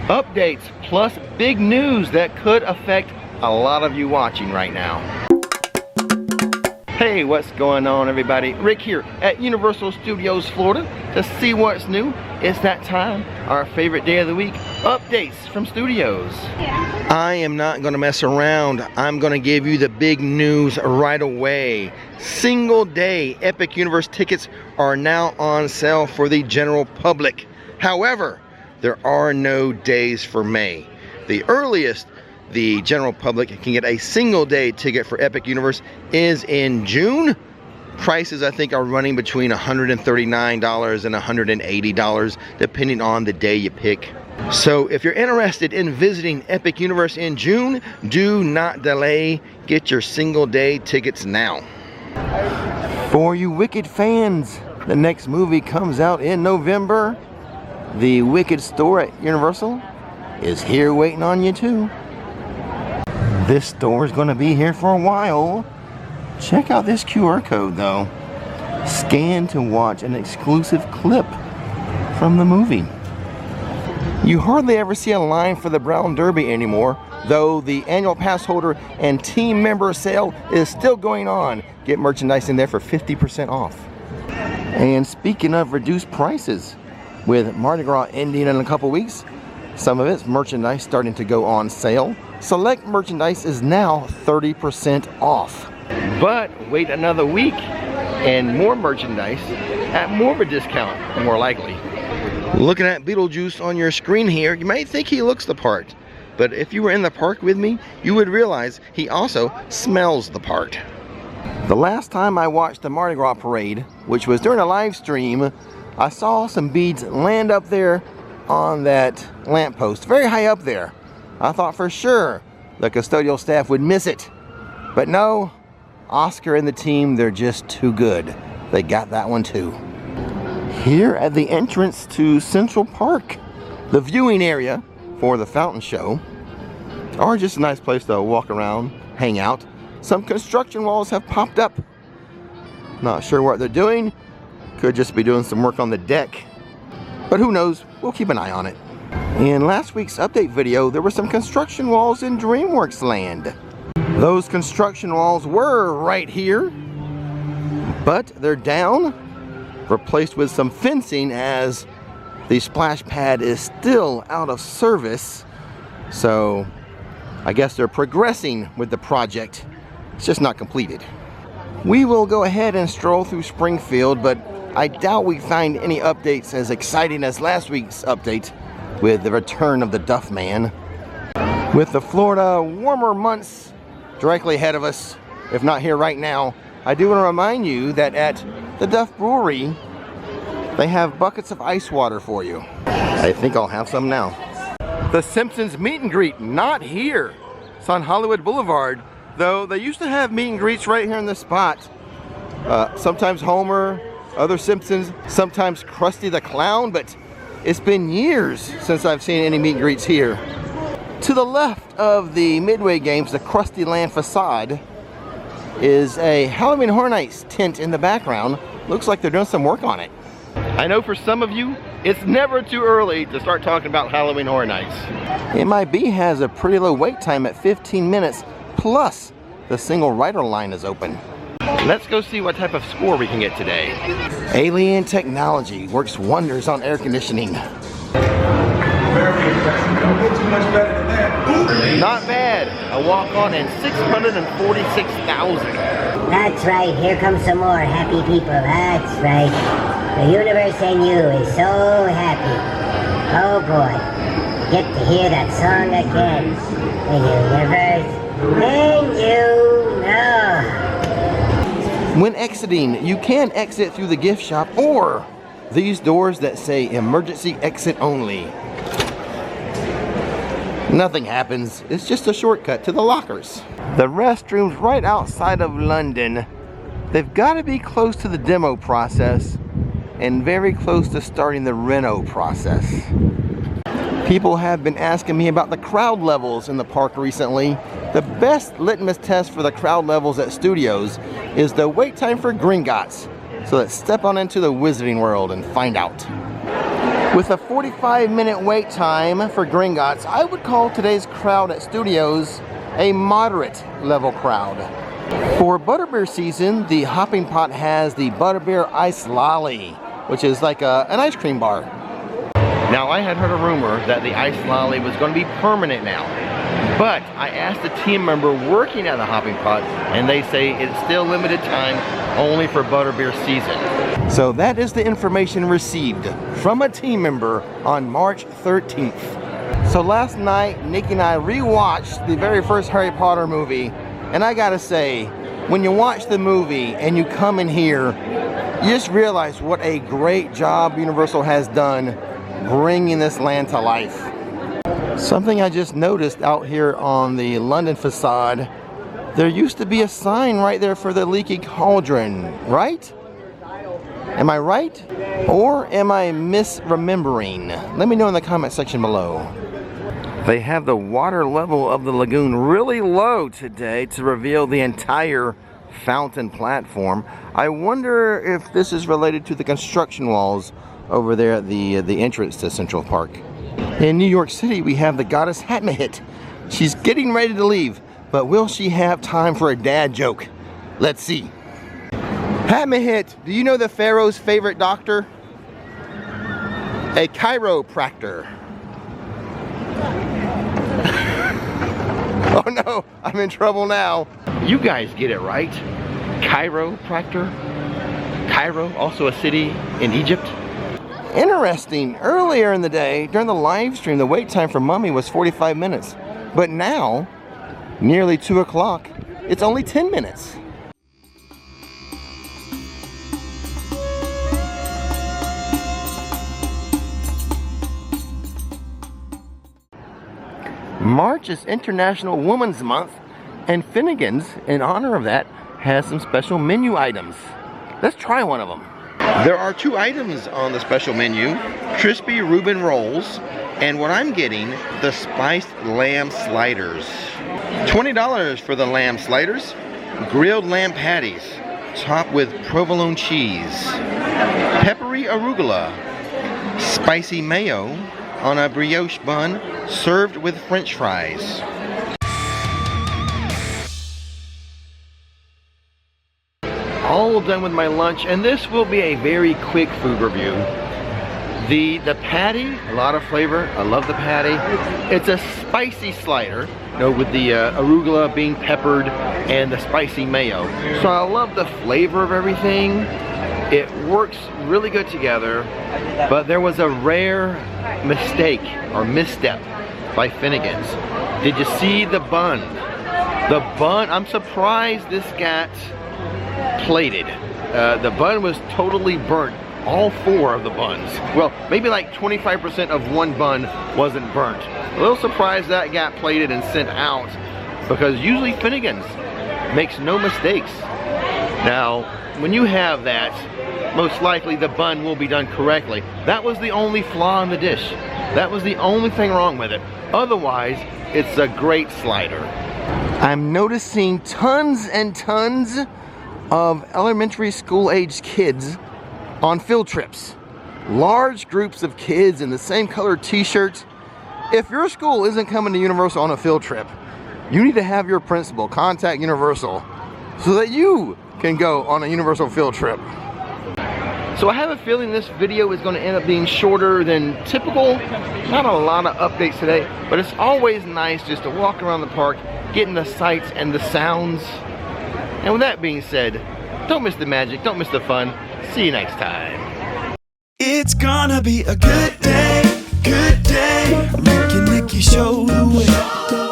updates, plus big news that could affect a lot of you watching right now. Hey, what's going on, everybody? Rick here at Universal Studios Florida to see what's new. It's that time, our favorite day of the week, updates from studios. I am not going to mess around. I'm going to give you the big news right away. Single day Epic Universe tickets are now on sale for the general public. However, there are no days for May. The earliest the general public can get a single day ticket for Epic Universe is in June. Prices, I think, are running between $139 and $180 depending on the day you pick. So if you're interested in visiting Epic Universe in June, do not delay. Get your single day tickets now. For you Wicked fans, the next movie comes out in November. The Wicked store at Universal is here waiting on you too. This store is going to be here for a while. Check out this QR code though. Scan to watch an exclusive clip from the movie. You hardly ever see a line for the Brown Derby anymore, though the annual pass holder and team member sale is still going on. Get merchandise in there for 50% off. And speaking of reduced prices, with Mardi Gras ending in a couple weeks, some of its merchandise starting to go on sale. Select merchandise is now 30% off. But wait another week and more merchandise at more of a discount, more likely. Looking at Beetlejuice on your screen here, you might think he looks the part. But if you were in the park with me, you would realize he also smells the part. The last time I watched the Mardi Gras parade, which was during a live stream, I saw some beads land up there on that lamppost, very high up there. I thought for sure the custodial staff would miss it. But no, Oscar and the team, they're just too good. They got that one too. Here at the entrance to Central Park, the viewing area for the fountain show, or just a nice place to walk around, hang out. Some construction walls have popped up. Not sure what they're doing. Could just be doing some work on the deck. But who knows? We'll keep an eye on it. In last week's update video, there were some construction walls in DreamWorks Land. Those construction walls were right here, but they're down, replaced with some fencing as the splash pad is still out of service. So I guess they're progressing with the project. It's just not completed. We will go ahead and stroll through Springfield, but I doubt we find any updates as exciting as last week's update with the return of the Duff Man. With the Florida warmer months directly ahead of us, if not here right now, I do want to remind you that at the Duff Brewery, they have buckets of ice water for you. I think I'll have some now. The Simpsons meet and greet, not here. It's on Hollywood Boulevard, though they used to have meet and greets right here in this spot. Sometimes Homer, other Simpsons, sometimes Krusty the Clown, but it's been years since I've seen any meet and greets here. To the left of the Midway Games, the Krusty Land facade, is a Halloween Horror Nights tent in the background. Looks like they're doing some work on it. I know for some of you, it's never too early to start talking about Halloween Horror Nights. MIB has a pretty low wait time at 15 minutes, plus the single rider line is open. Let's go see what type of score we can get today. Alien technology works wonders on air conditioning. Not bad. A walk-on and 646,000. That's right. Here comes some more happy people. That's right. The universe and you is so happy. Oh boy. Get to hear that song again. The universe and you know. When exiting, you can exit through the gift shop or these doors that say emergency exit only. Nothing happens. It's just a shortcut to the lockers. The restrooms right outside of London, they've got to be close to the demo process and very close to starting the reno process. People have been asking me about the crowd levels in the park recently. The best litmus test for the crowd levels at studios is the wait time for Gringotts. So let's step on into the Wizarding World and find out. With a 45-minute wait time for Gringotts, I would call today's crowd at Studios a moderate level crowd. For Butterbeer season, the Hopping Pot has the Butterbeer Ice Lolly, which is like an ice cream bar. Now, I had heard a rumor that the Ice Lolly was going to be permanent now, but I asked a team member working at the Hopping Pot, and they say it's still limited time only for Butterbeer season. So that is the information received from a team member on March 13th. So last night, Nikki and I rewatched the very first Harry Potter movie, and I gotta say, when you watch the movie and you come in here, you just realize what a great job Universal has done bringing this land to life. Something I just noticed out here on the London facade, there used to be a sign right there for the leaky cauldron, right? Am I right? Or am I misremembering? Let me know in the comment section below. They have the water level of the lagoon really low today to reveal the entire fountain platform. I wonder if this is related to the construction walls over there at the entrance to Central Park. In New York City, we have the goddess Hatmahit. She's getting ready to leave, but will she have time for a dad joke? Let's see. Hatmahit, do you know the Pharaoh's favorite doctor? A chiropractor. Oh no, I'm in trouble now. You guys get it right. Chiropractor. Cairo, also a city in Egypt. Interesting, earlier in the day, during the live stream, the wait time for Mummy was 45 minutes. But now, nearly 2 o'clock, it's only 10 minutes. March is International Women's Month, and Finnegan's, in honor of that, has some special menu items. Let's try one of them. There are 2 items on the special menu, crispy Reuben rolls, and what I'm getting, the spiced lamb sliders. $20 for the lamb sliders, grilled lamb patties, topped with provolone cheese, peppery arugula, spicy mayo on a brioche bun, served with French fries. All done with my lunch, and this will be a very quick food review. The patty, a lot of flavor. I love the patty. It's a spicy slider, you know, with the arugula being peppered and the spicy mayo. So I love the flavor of everything. It works really good together, but there was a rare mistake or misstep by Finnegan's. Did you see the bun? The bun, I'm surprised this got plated. The bun was totally burnt. All 4 of the buns. Well, maybe like 25% of one bun wasn't burnt. A little surprised that got plated and sent out, because usually Finnegan's makes no mistakes. Now, when you have that, most likely the bun will be done correctly. That was the only flaw in the dish. That was the only thing wrong with it. Otherwise, it's a great slider. I'm noticing tons and tons of elementary school aged kids on field trips. Large groups of kids in the same colored t-shirts. If your school isn't coming to Universal on a field trip, you need to have your principal contact Universal so that you can go on a Universal field trip. So I have a feeling this video is going to end up being shorter than typical. Not a lot of updates today, but it's always nice just to walk around the park, getting the sights and the sounds. And with that being said, don't miss the magic, don't miss the fun. See you next time. It's gonna be a good day, good day. Rick and Nikki show the way.